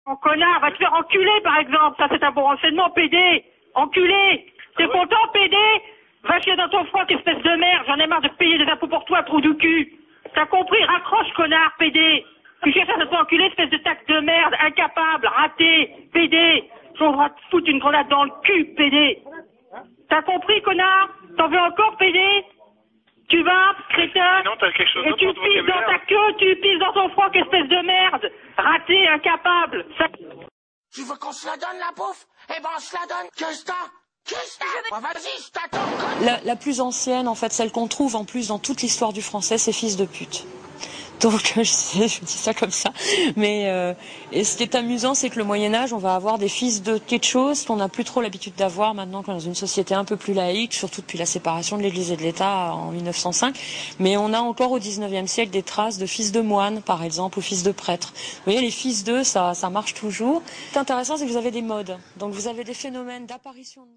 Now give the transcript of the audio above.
Oh connard, va te faire enculer par exemple, ça c'est un bon renseignement, PD. Enculé. T'es content, PD? Va chier dans ton froc, espèce de merde, j'en ai marre de payer des impôts pour toi, trou du cul. T'as compris, raccroche connard, PD. Tu cherches à te faire enculer, espèce de tac de merde, incapable, raté, PD. On va te foutre une grenade dans le cul, PD. T'as compris, connard? T'en veux encore, PD? Tu vas, crétin? Non, t'as quelque chose et d'autre tu dans ton pisses dans ta vocabulaire. queue, tu pisses dans ton froc, espèce de merde. Raté, incapable. Ça... Tu veux qu'on se la donne, la bouffe? Eh ben, on se la donne. Qu'est-ce que t'as? Qu'est-ce que t'as? Vas-y, je t'attends. La plus ancienne, en fait, celle qu'on trouve en plus dans toute l'histoire du français, c'est fils de pute. Donc je dis ça comme ça, mais et ce qui est amusant, c'est que le Moyen-Âge, on va avoir des fils de quelque chose qu'on n'a plus trop l'habitude d'avoir maintenant dans une société un peu plus laïque, surtout depuis la séparation de l'Église et de l'État en 1905. Mais on a encore au 19e siècle des traces de fils de moines, par exemple, ou fils de prêtres. Vous voyez, les fils d'eux, ça marche toujours. Ce qui est intéressant, c'est que vous avez des modes, donc vous avez des phénomènes d'apparition de